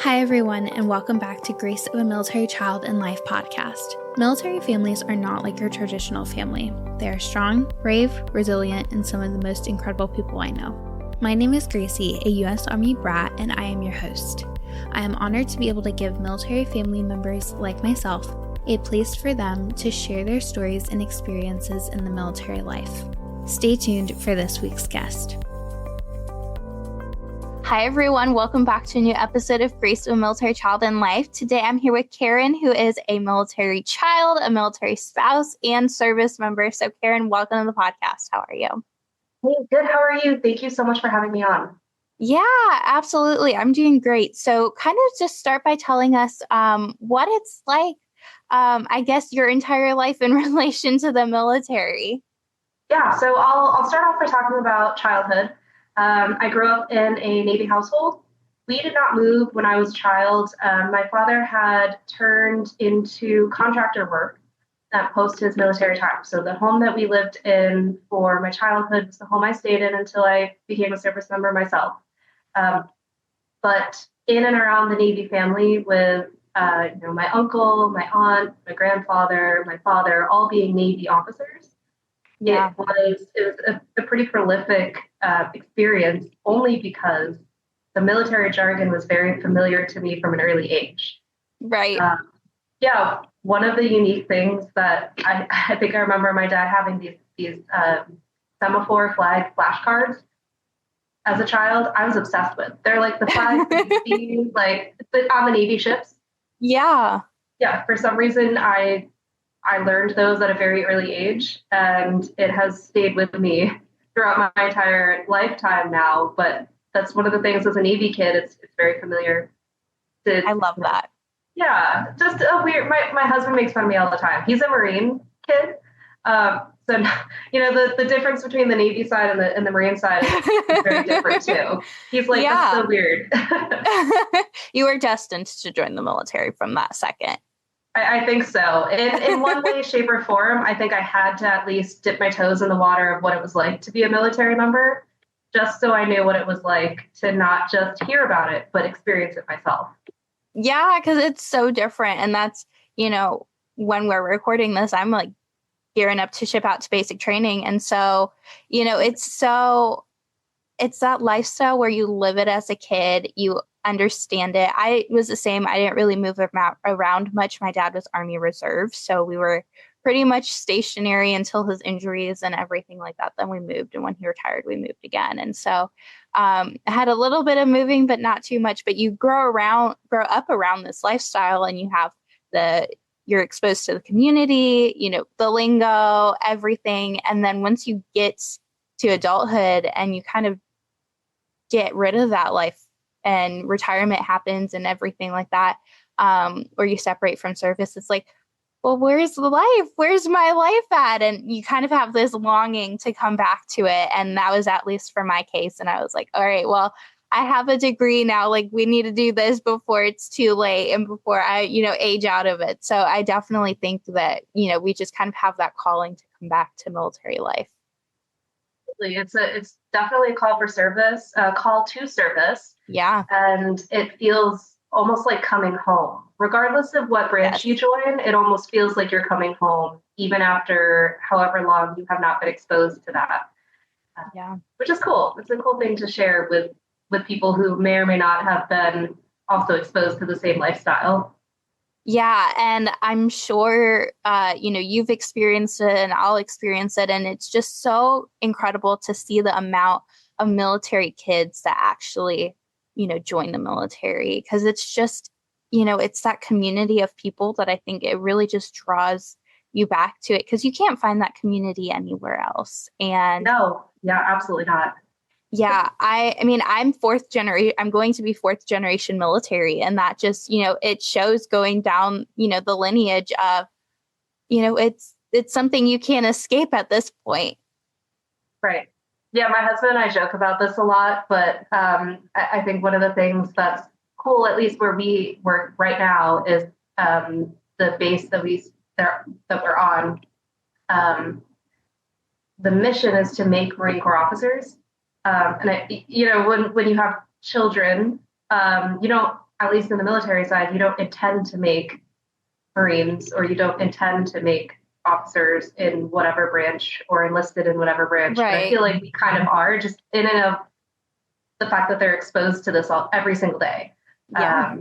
Hi, everyone, and welcome back to Grace of a Military Child in Life podcast. Military families are not like your traditional family. They are strong, brave, resilient, and some of the most incredible people I know. My name is Gracie, a U.S. Army brat, and I am your host. I am honored to be able to give military family members like myself a place for them to share their stories and experiences in the military life. Stay tuned for this week's guest. Hi, everyone. Welcome back to a new episode of Grace of a Military Child in Life. Today, I'm here with Karen, who is a military child, a military spouse, and service member. So, Karen, welcome to the podcast. How are you? Hey, good. How are you? Thank you so much for having me on. Yeah, absolutely. I'm doing great. So, kind of just start by telling us what it's like, I guess, your entire life in relation to the military. Yeah, so I'll start off by talking about childhood. I grew up in a Navy household. We did not move when I was a child. My father had turned into contractor work post his military time. So the home that we lived in for my childhood was the home I stayed in until I became a service member myself. But in and around the Navy family with my uncle, my aunt, my grandfather, my father, all being Navy officers. Yeah. It was a pretty prolific experience only because the military jargon was very familiar to me from an early age. Right. Yeah, one of the unique things that I think I remember my dad having these semaphore flag flashcards as a child. I was obsessed with. They're like the flags you see like on the Navy ships. Yeah. Yeah, for some reason I learned those at a very early age, and it has stayed with me throughout my entire lifetime now. But that's one of the things as a Navy kid, it's very familiar. I love that. Yeah, just a weird. My husband makes fun of me all the time. He's a Marine kid, so the difference between the Navy side and the Marine side is very different too. He's like, that's so weird. You were destined to join the military from that second. I think so. In one way, shape, or form, I think I had to at least dip my toes in the water of what it was like to be a military member, just so I knew what it was like to not just hear about it, but experience it myself. Yeah, because it's so different. And that's, when we're recording this, I'm like gearing up to ship out to basic training. And so, it's that lifestyle where you live it as a kid, you understand it. I was the same. I didn't really move around much. My dad was Army Reserve, so we were pretty much stationary until his injuries and everything like that. Then we moved, and when he retired, we moved again. And so I had a little bit of moving, but not too much. But you grow up around this lifestyle, and you have you're exposed to the community, the lingo, everything. And then once you get to adulthood and you kind of get rid of that life and retirement happens and everything like that, or you separate from service, it's like, well, where's the life? Where's my life at? And you kind of have this longing to come back to it. And that was at least for my case. And I was like, all right, well, I have a degree now. Like, we need to do this before it's too late and before I, age out of it. So I definitely think that, we just kind of have that calling to come back to military life. It's definitely a call for service, a call to service. Yeah. And it feels almost like coming home. Regardless of what branch you join, it almost feels like you're coming home, even after however long you have not been exposed to that. Which is cool. It's a cool thing to share with people who may or may not have been also exposed to the same lifestyle. Yeah. And I'm sure, you've experienced it and I'll experience it. And it's just so incredible to see the amount of military kids that actually, join the military. Because it's just, it's that community of people that I think it really just draws you back to it, because you can't find that community anywhere else. And no, yeah, absolutely not. Yeah, I mean, I'm fourth generation. I'm going to be fourth generation military. And that just, it shows going down, the lineage of, it's something you can't escape at this point. Right. Yeah, my husband and I joke about this a lot, but I think one of the things that's cool, at least where we work right now, is the base that we're on. The mission is to make Marine Corps officers. And when you have children, you don't at least in the military side, you don't intend to make Marines or you don't intend to make officers in whatever branch or enlisted in whatever branch. But I Right. feel like we kind of are just in and of the fact that they're exposed to this every single day. Yeah.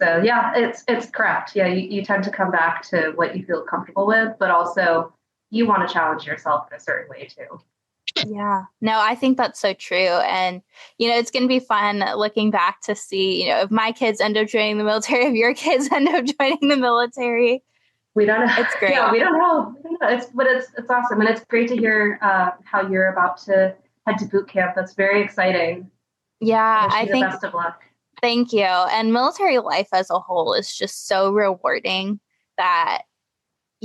So yeah, it's correct. Yeah, you tend to come back to what you feel comfortable with, but also you want to challenge yourself in a certain way too. Yeah. No, I think that's so true. And, it's going to be fun looking back to see, if my kids end up joining the military, if your kids end up joining the military. We don't know. It's great. Yeah, we don't know. We don't know. It's awesome, and it's great to hear how you're about to head to boot camp. That's very exciting. I Yeah, wish I you the think, best of luck. thank you. And military life as a whole is just so rewarding that,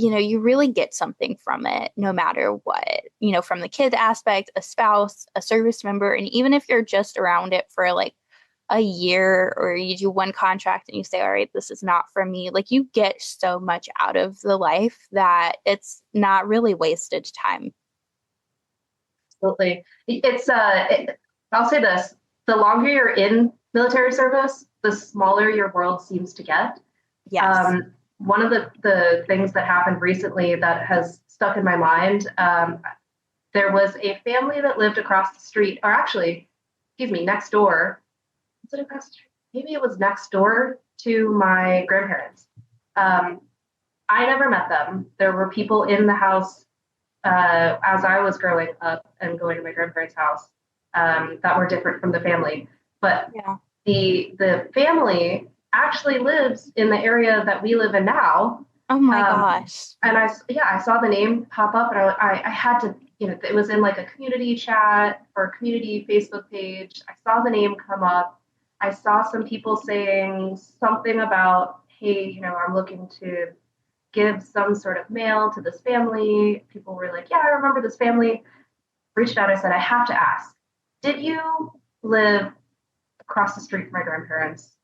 you really get something from it no matter what, from the kid aspect, a spouse, a service member. And even if you're just around it for like a year or you do one contract and you say, all right, this is not for me, like you get so much out of the life that it's not really wasted time. Absolutely. I'll say this: the longer you're in military service, the smaller your world seems to get. Yes. One of the things that happened recently that has stuck in my mind, there was a family that lived across the street, or actually, excuse me, next door. Was it across the street? Maybe it was next door to my grandparents. Um, I never met them. There were people in the house as I was growing up and going to my grandparents' house that were different from the family. But Yeah. the family actually lives in the area that we live in now. Oh my Um, gosh. and I saw the name pop up, and I had to, it was in like a community chat or a community Facebook page. I saw the name come up. I saw some people saying something about, hey, I'm looking to give some sort of mail to this family. People were like, yeah, I remember this family. Reached out. I said, I have to ask, did you live across the street from my grandparents,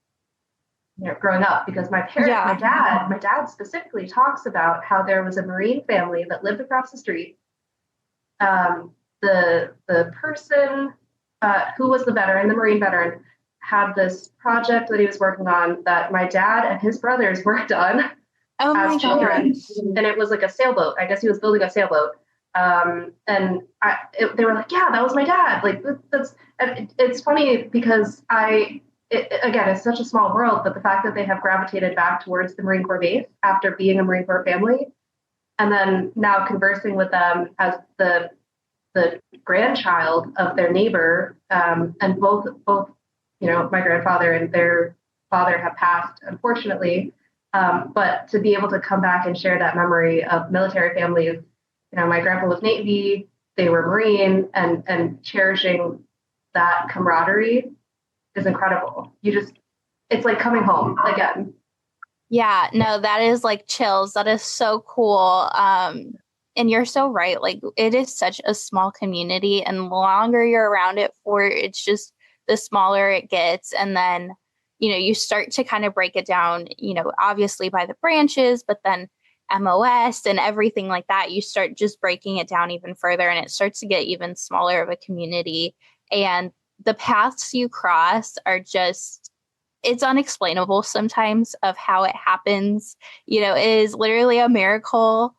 growing up? Because Yeah. my dad specifically talks about how there was a Marine family that lived across the street. The person who was the veteran, the Marine veteran, had this project that he was working on that my dad and his brothers worked on Oh my as children, gosh. and it was like a sailboat. I guess he was building a sailboat. They were like, "Yeah, that was my dad." Like that's it's funny because again, it's such a small world, but the fact that they have gravitated back towards the Marine Corps base after being a Marine Corps family, and then now conversing with them as the grandchild of their neighbor, and both my grandfather and their father have passed, unfortunately. But to be able to come back and share that memory of military families, my grandpa was Navy, they were Marine, and cherishing that camaraderie is incredible. It's like coming home again. Yeah, no, that is like chills. That is so cool. And you're so right. Like it is such a small community, and the longer you're around it for, it's just the smaller it gets. And then, you start to kind of break it down, obviously by the branches, but then MOS and everything like that, you start just breaking it down even further, and it starts to get even smaller of a community. And the paths you cross are just it's unexplainable sometimes of how it happens. It is literally a miracle.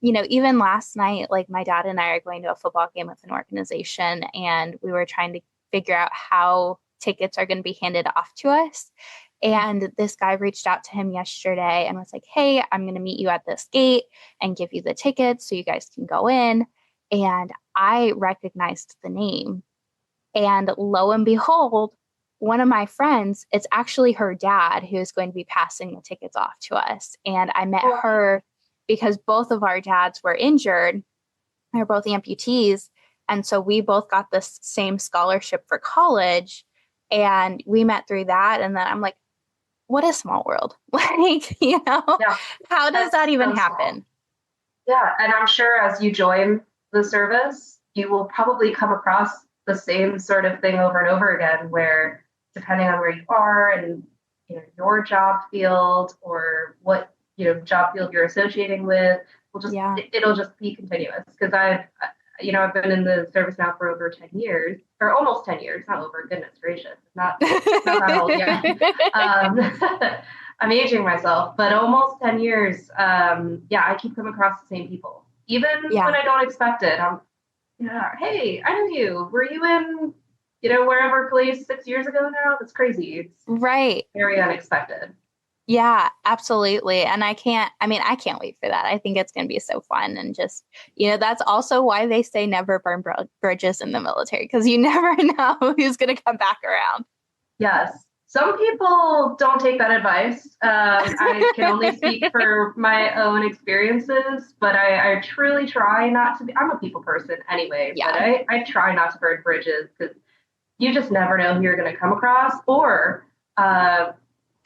Even last night, like my dad and I are going to a football game with an organization, and we were trying to figure out how tickets are going to be handed off to us. And this guy reached out to him yesterday and was like, hey, I'm going to meet you at this gate and give you the tickets so you guys can go in. And I recognized the name. And lo and behold, one of my friends, it's actually her dad who's going to be passing the tickets off to us. And I met her because both of our dads were injured. They're both amputees. And so we both got this same scholarship for college. And we met through that. And then I'm like, what a small world. Like, Yeah, how does that even so happen? yeah, and I'm sure as you join the service, you will probably come across the same sort of thing over and over again, where depending on where you are and your job field or what job field you're associating with, will just Yeah. it'll just be continuous. Because I've been in the service now for over 10 years, or almost 10 years, not over, goodness gracious, not that old yet. I'm aging myself, but almost 10 years. I keep coming across the same people. Even when Yeah. I don't expect it, hey, I know you. Were you in, wherever place 6 years ago now? That's crazy. It's Right. very unexpected. Yeah, absolutely. And I can't wait for that. I think it's going to be so fun. And just, that's also why they say never burn bridges in the military, because you never know who's going to come back around. Yes. Some people don't take that advice. I can only speak for my own experiences, but I truly try not to be. I'm a people person anyway, but Yeah. I try not to burn bridges because you just never know who you're going to come across or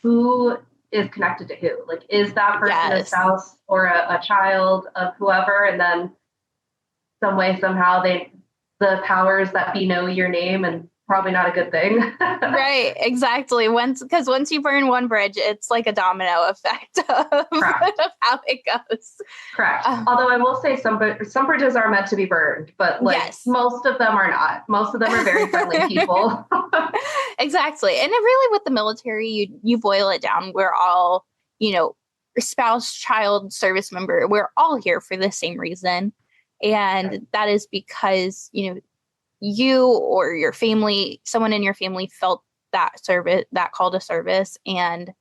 who is connected to who. Like, is that person a Yes. spouse or a child of whoever? And then some way, somehow, the powers that be know your name, and probably not a good thing. Right, exactly. Because once you burn one bridge, it's like a domino effect of, of how it goes. Correct. Although I will say some bridges are meant to be burned, but like yes. most of them are not. Most of them are very friendly people. Exactly. And it really, with the military, you boil it down. We're all, spouse, child, service member. We're all here for the same reason. And that is because, you or your family, someone in your family felt that service, that call to service. And,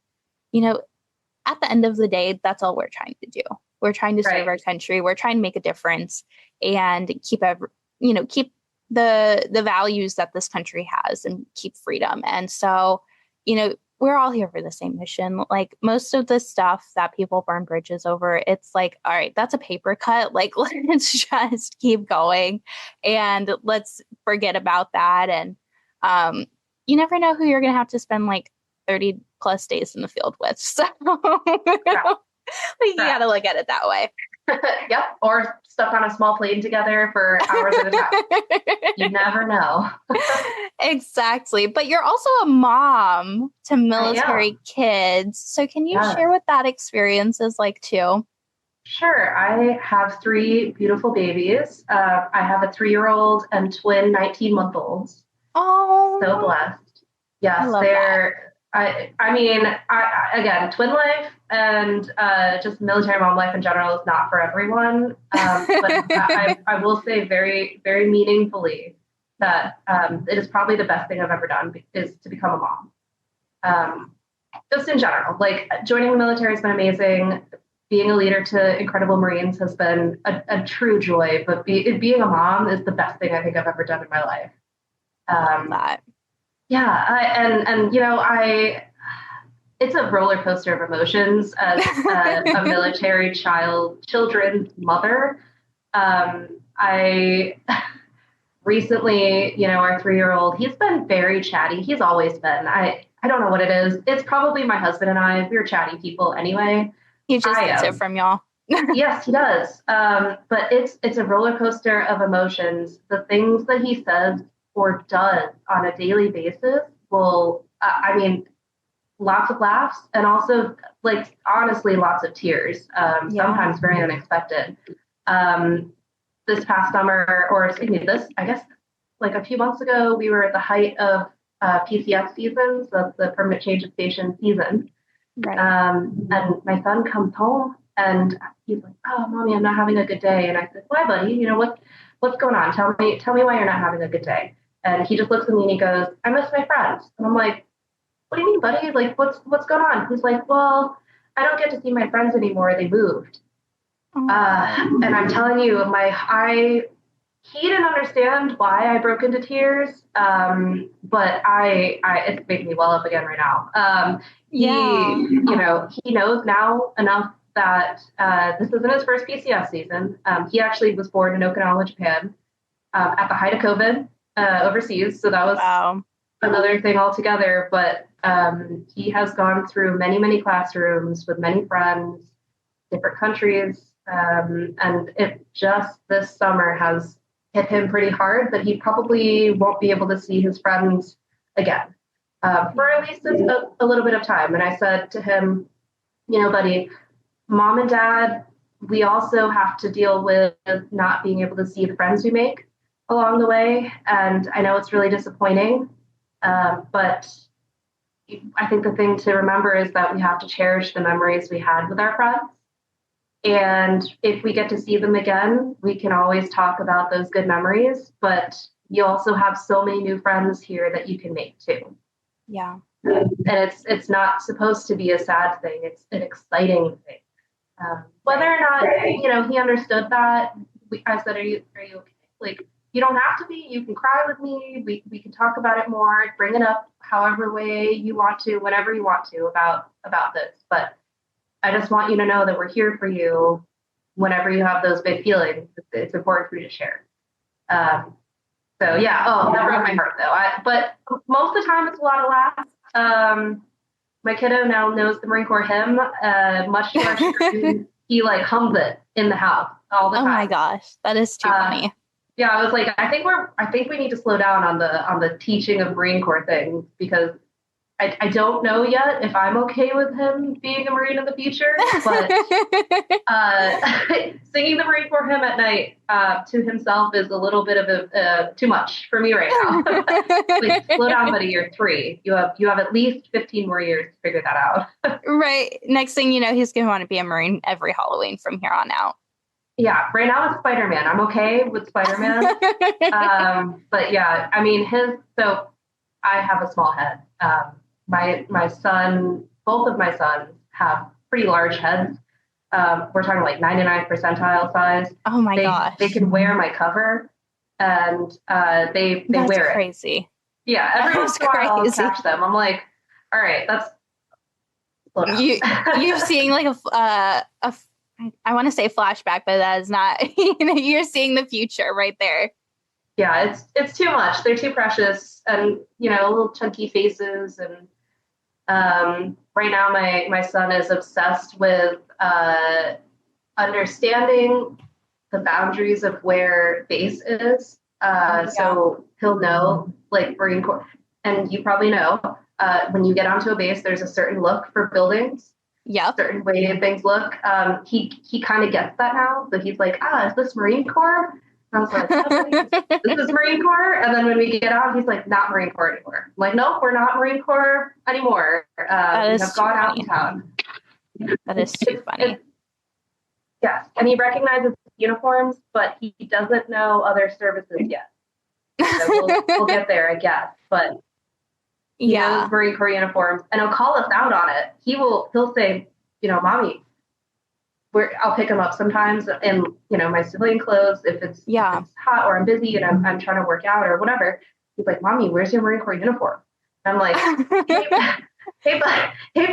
at the end of the day, that's all we're trying to do. We're trying to serve our country. We're trying to make a difference and keep the values that this country has and keep freedom. And so, we're all here for the same mission. Like, most of the stuff that people burn bridges over, it's like, all right, that's a paper cut. Like, let's just keep going and let's forget about that. And you never know who you're going to have to spend like 30 plus days in the field with. So you got to look at it that way. Yep. Or stuck on a small plane together for hours at a time. You never know. Exactly. But you're also a mom to military kids. So can you share what that experience is like too? Sure. I have 3 beautiful babies. I have a 3-year-old and twin 19-month-olds. Oh, so blessed. Yes, they're. Again, twin life and just military mom life in general is not for everyone. But I will say very, very meaningfully that it is probably the best thing I've ever done is to become a mom. Just in general, like joining the military has been amazing. Being a leader to incredible Marines has been a true joy. But being a mom is the best thing I think I've ever done in my life. It's a roller coaster of emotions as a military children's mother. I recently, our 3-year-old, he's been very chatty. He's always been. I don't know what it is. It's probably my husband and I. We're chatty people anyway. He just gets it from y'all. Yes, he does. But it's a roller coaster of emotions. The things that he says or does on a daily basis will, lots of laughs and also, like, honestly, lots of tears. Sometimes very unexpected. This past summer, or excuse me, I guess, like a few months ago, we were at the height of PCS season, so the permanent change of station season. Right. And my son comes home and he's like, "Oh, Mommy, I'm not having a good day." And I said, "Why, buddy? What's going on? Tell me why you're not having a good day." And he just looks at me and he goes, "I miss my friends." And I'm like, "What do you mean, buddy? Like, what's going on?" He's like, "Well, I don't get to see my friends anymore. They moved." And I'm telling you, he didn't understand why I broke into tears. But it's making me well up again right now. He knows now enough that this isn't his first PCS season. He actually was born in Okinawa, Japan, at the height of COVID overseas. So that was another thing altogether. But he has gone through many, many classrooms with many friends, different countries. And it just this summer has hit him pretty hard that he probably won't be able to see his friends again for at least a little bit of time. And I said to him, "Buddy, Mom and Dad we also have to deal with not being able to see the friends we make along the way. And I know it's really disappointing, but I think the thing to remember is that we have to cherish the memories we had with our friends. And if we get to see them again, we can always talk about those good memories. But you also have so many new friends here that you can make too. Yeah. And it's not supposed to be a sad thing. It's an exciting thing. Whether or not he understood that, I said, "Are you okay? Like, you don't have to be. You can cry with me. We can talk about it more. Bring it up however way you want to, whenever you want to about this. But I just want you to know that we're here for you whenever you have those big feelings. It's important for you to share." So yeah. Oh, that broke my heart though. But most of the time, it's a lot of laughs. My kiddo now knows the Marine Corps hymn, much to our chagrin. He like hums it in the house all the time. Oh my gosh, that is too funny. Yeah, I was like, I think we need to slow down on the teaching of Marine Corps things, because I don't know yet if I'm okay with him being a Marine in the future, but singing the Marine Corps hymn at night to himself is a little bit of too much for me right now. Like, slow down, buddy. You're 3. You have at least 15 more years to figure that out. Right. Next thing you know, he's going to want to be a Marine every Halloween from here on out. Yeah, right now it's Spider-Man. I'm okay with Spider-Man. But yeah, I mean, so I have a small head. My son, both of my sons have pretty large heads. We're talking like 99th percentile size. Oh my gosh. They can wear my cover, and they That's wear it. Crazy. Yeah, every once in a while I'll catch them. I'm like, all right, that's you're seeing like I want to say flashback, but that is not. You're seeing the future right there. Yeah, it's too much. They're too precious, and little chunky faces. And right now, my son is obsessed with understanding the boundaries of where base is. So he'll know, like Marine Corps, and you probably know, when you get onto a base, there's a certain look for buildings. Yep. Certain way things look. He kind of gets that now. So he's like, is this Marine Corps? And I was like, this is Marine Corps. And then when we get out, he's like, not Marine Corps anymore. I'm like, nope, we're not Marine Corps anymore. We have gone out of town. That is too funny. Yes. And he recognizes uniforms, but he doesn't know other services yet. So we'll get there, I guess. But he knows Marine Corps uniforms, and he'll call us out on it. He'll say, Mommy, I'll pick him up sometimes in, my civilian clothes if it's hot or I'm busy and I'm trying to work out or whatever. He's like, Mommy, where's your Marine Corps uniform? And I'm like, hey, buddy, I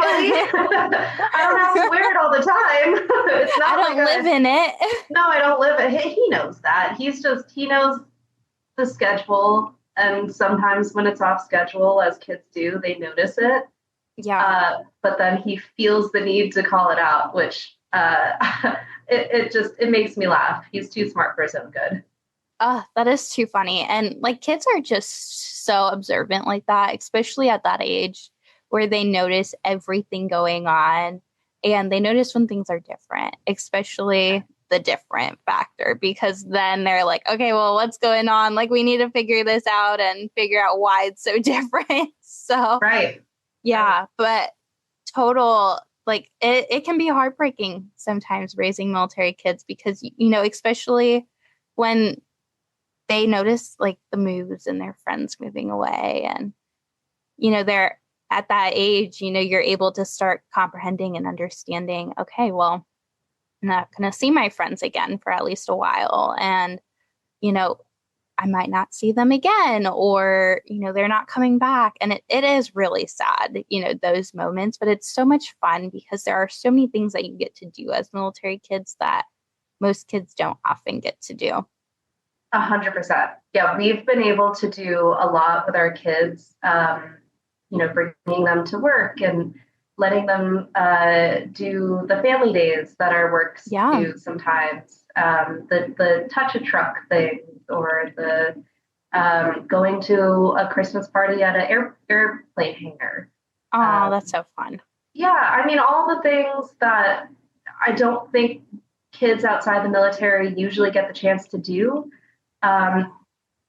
don't have to wear it all the time. It's not I don't live in it. No, I don't live in it. He knows that. He knows the schedule. And sometimes when it's off schedule, as kids do, they notice it. Yeah. But then he feels the need to call it out, which it makes me laugh. He's too smart for his own good. That is too funny. And like, kids are just so observant like that, especially at that age where they notice everything going on and they notice when things are different, especially the different factor, because then they're like, okay, well, what's going on? Like, we need to figure this out and figure out why it's so different. So, right. Yeah. But total, like, it can be heartbreaking sometimes raising military kids because, especially when they notice like the moves and their friends moving away and, they're at that age, you're able to start comprehending and understanding, okay, well, I'm not going to see my friends again for at least a while. And, I might not see them again, or, they're not coming back. And it is really sad, those moments, but it's so much fun because there are so many things that you get to do as military kids that most kids don't often get to do. 100%. Yeah, we've been able to do a lot with our kids, bringing them to work and letting them do the family days that our works do sometimes. The touch a truck things, or the going to a Christmas party at an airplane hangar. Oh, that's so fun. Yeah, I mean, all the things that I don't think kids outside the military usually get the chance to do. Um,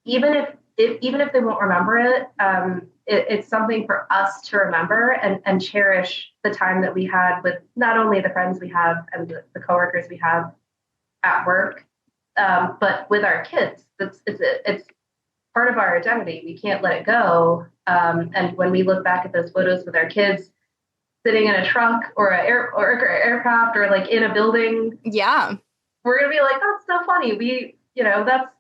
even if they won't remember it, it's something for us to remember and cherish the time that we had with not only the friends we have and the coworkers we have at work, but with our kids. It's part of our identity. We can't let it go. And when we look back at those photos with our kids sitting in a truck or or aircraft or like in a building, Yeah. we're gonna be like, that's so funny.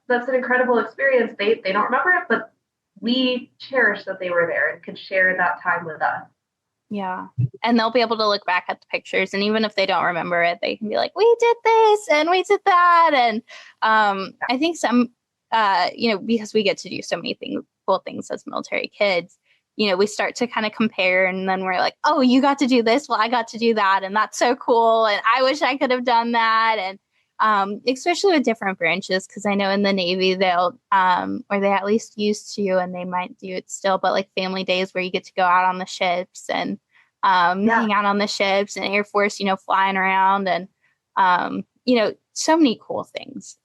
That's an incredible experience. They don't remember it, but we cherish that they were there and could share that time with us. Yeah. And they'll be able to look back at the pictures. And even if they don't remember it, they can be like, we did this and we did that. And I think some, because we get to do so many cool things as military kids, we start to kind of compare and then we're like, oh, you got to do this. Well, I got to do that. And that's so cool. And I wish I could have done that. And especially with different branches, because I know in the Navy they'll, or they at least used to, and they might do it still, but like family days where you get to go out on the ships and hang out on the ships, and Air Force, flying around and, so many cool things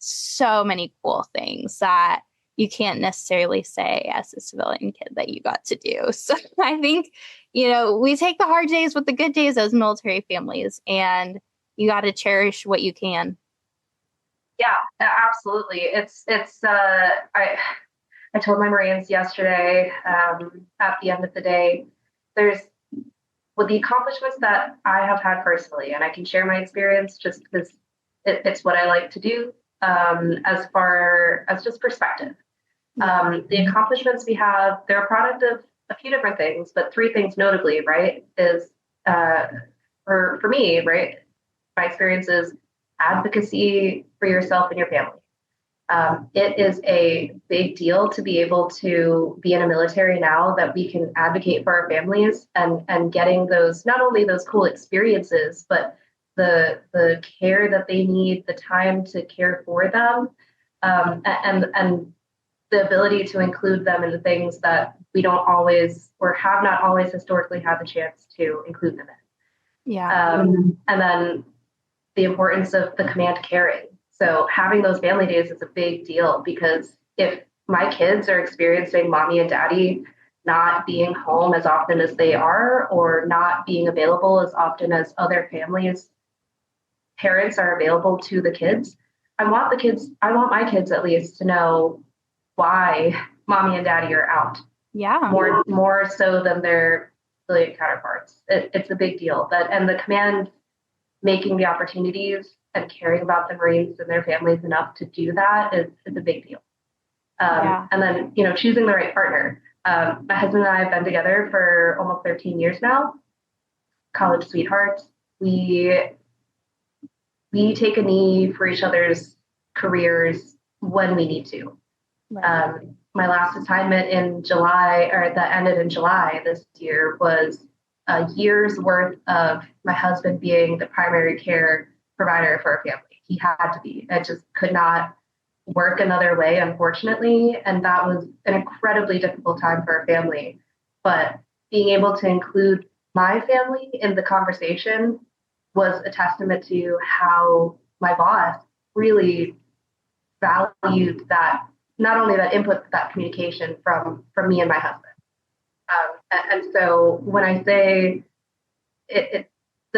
that you can't necessarily say as a civilian kid that you got to do. So I think, we take the hard days with the good days as military families, and you got to cherish what you can. Yeah, absolutely. I told my Marines yesterday, at the end of the day, there's with the accomplishments that I have had personally, and I can share my experience just because it's what I like to do, as far as just perspective. The accomplishments we have, they're a product of a few different things, but three things notably, right, is for me, right, my experience is advocacy for yourself and your family. It is a big deal to be able to be in a military now that we can advocate for our families and getting those, not only those cool experiences, but the care that they need, the time to care for them, and the ability to include them in the things that we don't always or have not always historically had the chance to include them in. Yeah. And then the importance of the command caring. So having those family days is a big deal, because if my kids are experiencing mommy and daddy not being home as often as they are, or not being available as often as other families, parents are available to the kids, I want my kids at least to know why mommy and daddy are out. Yeah. More so than their civilian counterparts. It's a big deal. And the command making the opportunities and caring about the Marines and their families enough to do that is a big deal. And then, choosing the right partner. My husband and I have been together for almost 13 years now, college sweethearts. We take a knee for each other's careers when we need to. Right. My last assignment in July, or that ended in July this year, was a year's worth of my husband being the primary care provider for our family. He had to be. It just could not work another way, unfortunately. And that was an incredibly difficult time for our family. But being able to include my family in the conversation was a testament to how my boss really valued that, not only that input, but that communication from me and my husband. And so when I say the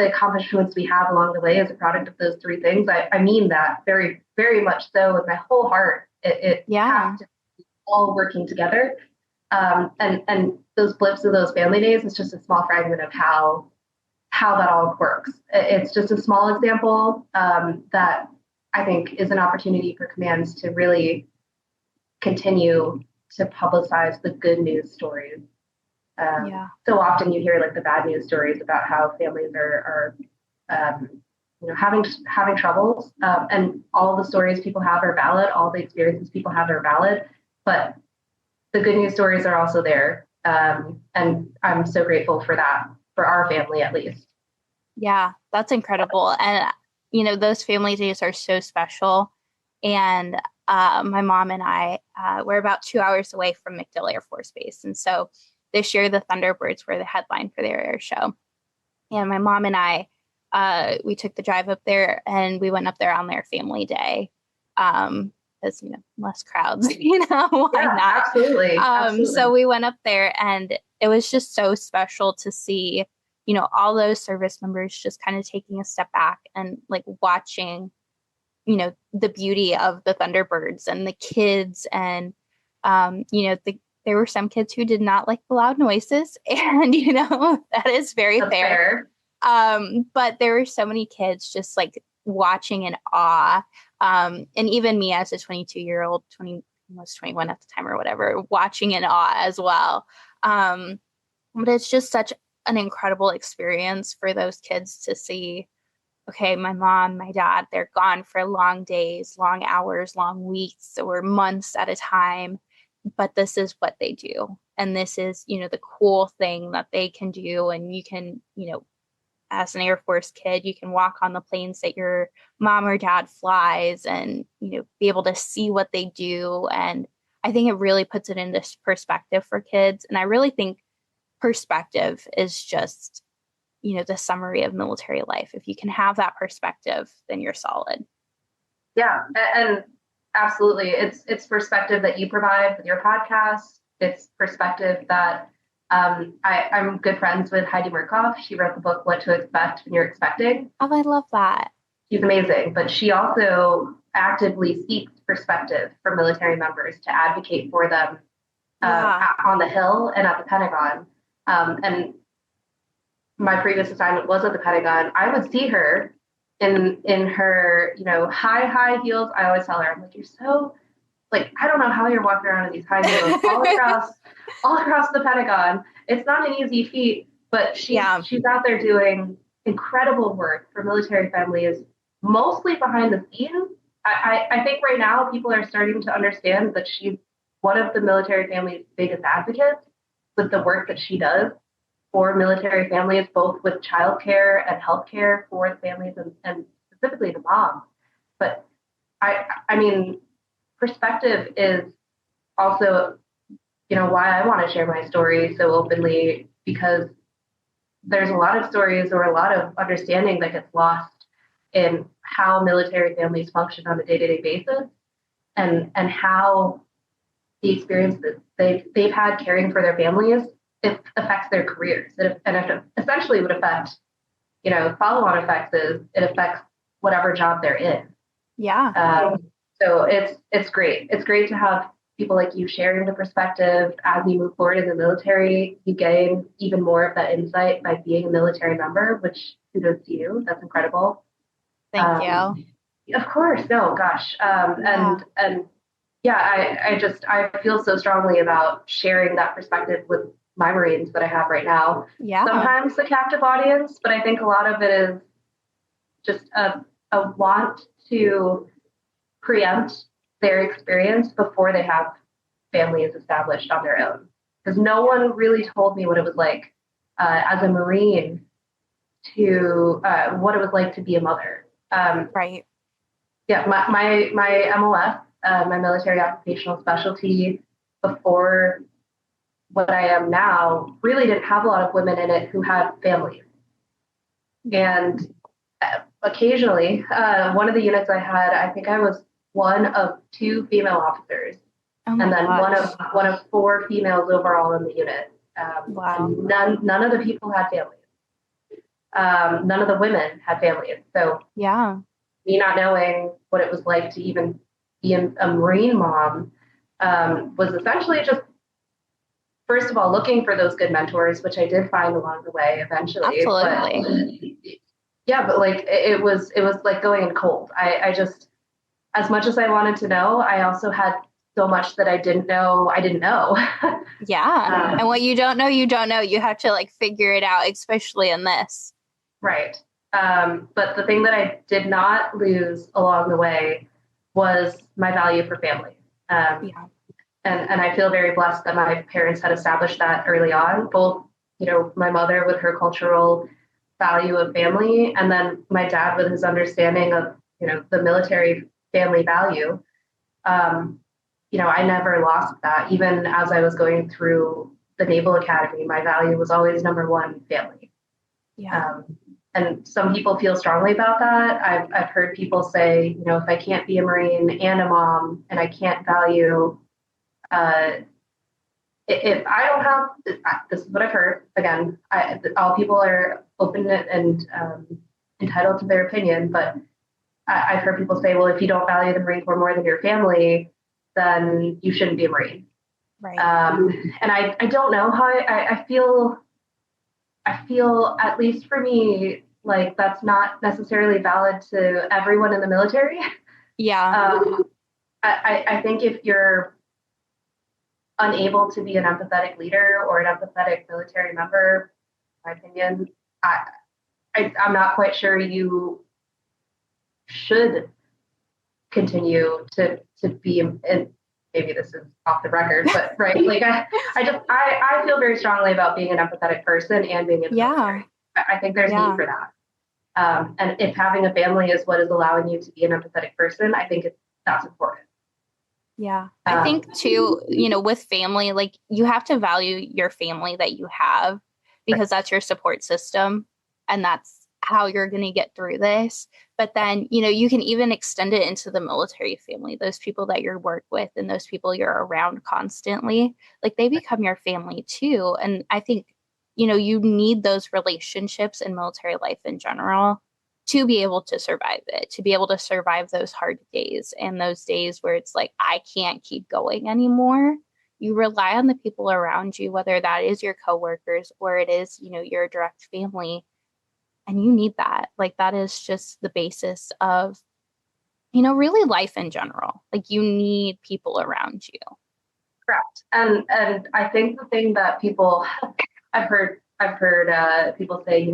accomplishments we have along the way is a product of those three things, I mean that very, very much so with my whole heart. It has to be all working together. And those blips of those family days is just a small fragment of how that all works. It's just a small example that I think is an opportunity for commands to really continue to publicize the good news stories. So often you hear like the bad news stories about how families are having troubles, and all the stories people have are valid, all the experiences people have are valid, but the good news stories are also there, and I'm so grateful for that, for our family at least. Yeah, that's incredible. And those family days are so special. And my mom and I we're about 2 hours away from MacDill Air Force Base, and so this year the Thunderbirds were the headline for their air show. And my mom and I we took the drive up there and we went up there on their family day. Because, less crowds, why Yeah, not? absolutely. So Absolutely. we went up there and it was just so special to see, all those service members just kind of taking a step back and like watching, the beauty of the Thunderbirds and the kids. And, there were some kids who did not like the loud noises. And, that is very That's fair. fair. But there were so many kids just like watching in awe. And even me as a 22-year-old, 20, almost 21 at the time or whatever, watching in awe as well. But it's just such an incredible experience for those kids to see, okay, my mom, my dad, they're gone for long days, long hours, long weeks, or months at a time. But this is what they do. And this is, the cool thing that they can do. And you can, as an Air Force kid, you can walk on the planes that your mom or dad flies and, be able to see what they do. And I think it really puts it into perspective for kids. And I really think perspective is just, the summary of military life. If you can have that perspective, then you're solid. Yeah, and absolutely. It's perspective that you provide with your podcast. It's perspective that I'm good friends with Heidi Murkoff. She wrote the book What to Expect When You're Expecting. Oh, I love that. She's amazing, but she also actively seeks perspective from military members to advocate for them on the Hill and at the Pentagon. And my previous assignment was at the Pentagon. I would see her in her, high heels. I always tell her, I'm like, you're so like, I don't know how you're walking around in these high heels all across the Pentagon. It's not an easy feat, but she's out there doing incredible work for military families, mostly behind the scenes. I think right now people are starting to understand that she's one of the military family's biggest advocates with the work that she does for military families, both with childcare and healthcare for the families and specifically the moms. But I mean, perspective is also, why I want to share my story so openly, because there's a lot of stories or a lot of understanding that gets lost in how military families function on a day-to-day basis and how the experiences they've had caring for their families, it affects their careers. And it essentially would affect, follow-on effects is it affects whatever job they're in. Yeah. So it's great. It's great to have people like you sharing the perspective as you move forward in the military. You gain even more of that insight by being a military member, which kudos to you. That's incredible. Thank you. Of course. No, gosh. And yeah, I feel so strongly about sharing that perspective with my Marines that I have right now. Yeah. Sometimes the captive audience, but I think a lot of it is just a want to preempt their experience before they have families established on their own. Because no one really told me what it was like as a Marine to what it was like to be a mother. Right. Yeah, my MOS, my military occupational specialty, before what I am now, really didn't have a lot of women in it who had families. And occasionally, one of the units I had, I think I was one of two female officers, and then one of four females overall in the unit. Wow. And none of the people had families. None of the women had families. So yeah, me not knowing what it was like to even be a Marine mom was essentially just, first of all, looking for those good mentors, which I did find along the way eventually. Absolutely. But like it was like going in cold. I just, as much as I wanted to know, I also had so much that I didn't know. Yeah. And what you don't know, you don't know. You have to like figure it out, especially in this. Right. But the thing that I did not lose along the way was my value for family. And I feel very blessed that my parents had established that early on, both, my mother with her cultural value of family, and then my dad with his understanding of, the military family value. I never lost that. Even as I was going through the Naval Academy, my value was always number one, family. Yeah. And some people feel strongly about that. I've heard people say, if I can't be a Marine and a mom, and I can't value, uh, if I don't have, this is what I've heard. Again, all people are open and entitled to their opinion, but I've heard people say, well, if you don't value the Marine Corps more than your family, then you shouldn't be a Marine. Right. And I don't know how I feel, at least for me, like that's not necessarily valid to everyone in the military. Yeah. I think if you're unable to be an empathetic leader or an empathetic military member, in my opinion, I'm not quite sure you should continue to be and maybe this is off the record, but right, like I feel very strongly about being an empathetic person and being in the military. I think there's need for that. And if having a family is what is allowing you to be an empathetic person, I think that's important. Yeah. I think too, with family, like you have to value your family that you have because that's your support system and that's how you're going to get through this. But then, you can even extend it into the military family, those people that you work with and those people you're around constantly, like they become your family too. And I think, you need those relationships in military life in general to be able to survive it, to be able to survive those hard days and those days where it's like, I can't keep going anymore. You rely on the people around you, whether that is your coworkers or it is, your direct family. And you need that. Like that is just the basis of, really life in general. Like you need people around you. Correct. And I think the thing that people I've heard people say,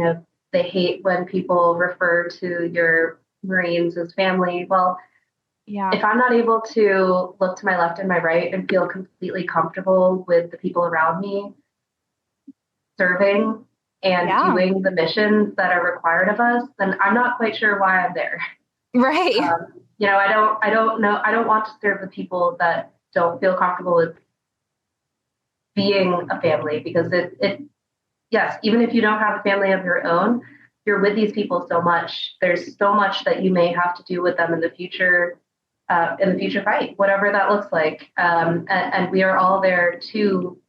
they hate when people refer to your Marines as family. Well, Yeah. if I'm not able to look to my left and my right and feel completely comfortable with the people around me serving and doing the missions that are required of us, then I'm not quite sure why I'm there. Right. I don't know. I don't want to serve the people that don't feel comfortable with being a family because yes, even if you don't have a family of your own, you're with these people so much. There's so much that you may have to do with them in the future fight, whatever that looks like. And we are all there to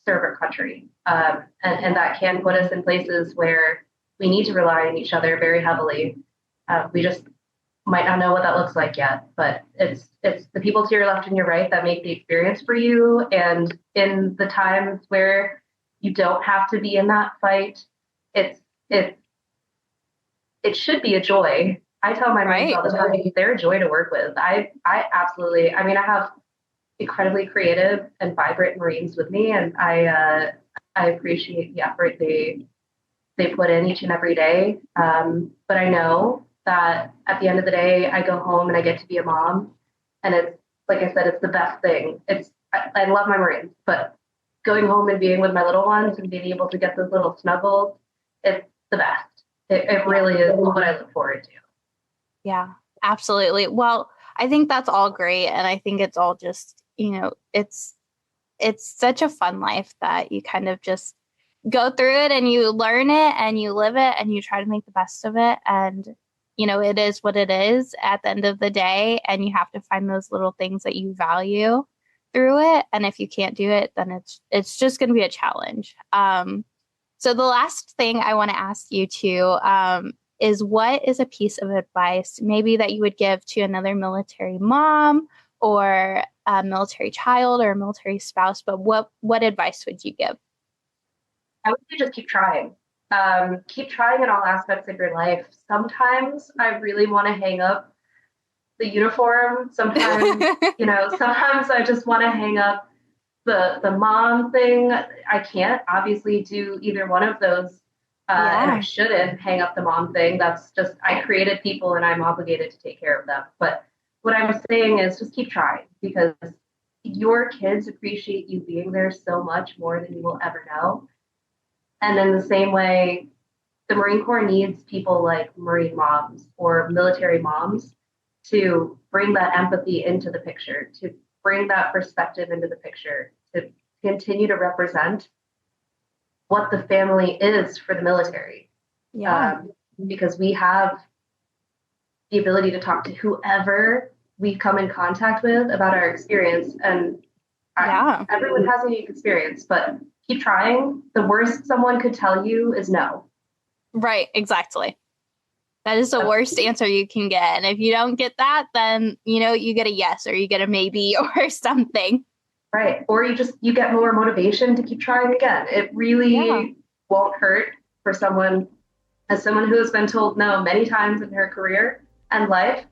serve our country. And that can put us in places where we need to rely on each other very heavily. We just might not know what that looks like yet, but it's the people to your left and your right that make the experience for you. And in the times where you don't have to be in that fight, it should be a joy. I tell my Marines all the time, they're a joy to work with. I absolutely, I mean, I have incredibly creative and vibrant Marines with me, and I appreciate the effort they put in each and every day. But I know that at the end of the day, I go home and I get to be a mom, and it's like I said, it's the best thing. I love my Marines, but going home and being with my little ones and being able to get those little snuggles, it's the best. It really is what I look forward to. Yeah, absolutely. Well, I think that's all great. And I think it's all just, it's such a fun life that you kind of just go through it and you learn it and you live it and you try to make the best of it. And, it is what it is at the end of the day. And you have to find those little things that you value through it. And if you can't do it, then it's just going to be a challenge. So the last thing I want to ask you is what is a piece of advice maybe that you would give to another military mom or a military child or a military spouse, but what advice would you give? I would say just keep trying. Keep trying in all aspects of your life. Sometimes I really want to hang up the uniform. Sometimes, sometimes I just want to hang up the mom thing. I can't obviously do either one of those. And I shouldn't hang up the mom thing. That's just, I created people and I'm obligated to take care of them. But what I'm saying is just keep trying because your kids appreciate you being there so much more than you will ever know. And in the same way, the Marine Corps needs people like Marine moms or military moms to bring that empathy into the picture, to bring that perspective into the picture, to continue to represent what the family is for the military. Yeah. because we have the ability to talk to whoever we come in contact with about our experience. And everyone has a unique experience, but keep trying. The worst someone could tell you is no. Right, exactly. That is the worst answer you can get. And if you don't get that, then, you get a yes or you get a maybe or something. Right. Or you get more motivation to keep trying again. It really won't hurt for someone who has been told no many times in her career and life.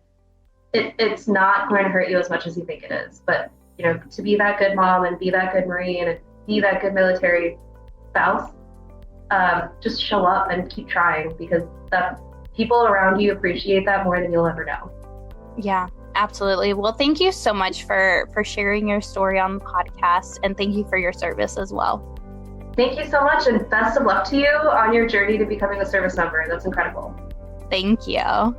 It's not going to hurt you as much as you think it is. But, to be that good mom and be that good Marine and be that good military spouse, just show up and keep trying, because people around you appreciate that more than you'll ever know. Yeah, absolutely. Well, thank you so much for sharing your story on the podcast, and thank you for your service as well. Thank you so much, and best of luck to you on your journey to becoming a service member. That's incredible. Thank you.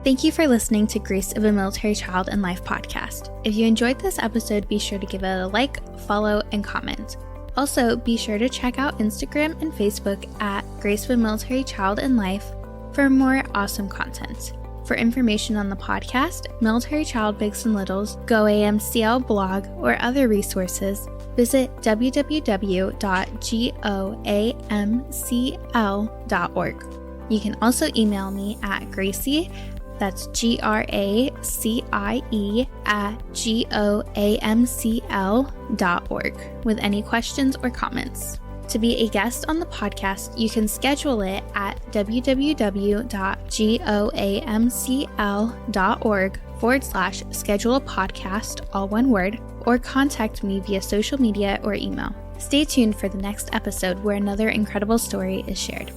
Thank you for listening to Grace of a Military Child and Life podcast. If you enjoyed this episode, be sure to give it a like, follow, and comment. Also, be sure to check out Instagram and Facebook at Grace of a Military Child and Life for more awesome content. For information on the podcast, Military Child Bigs and Littles, GoAMCL blog, or other resources, visit www.goamcl.org. You can also email me at Gracie, that's GRACIE, @GOAMCL.org with any questions or comments. To be a guest on the podcast, you can schedule it at www.goamcl.org/schedule a podcast, all one word, or contact me via social media or email. Stay tuned for the next episode where another incredible story is shared.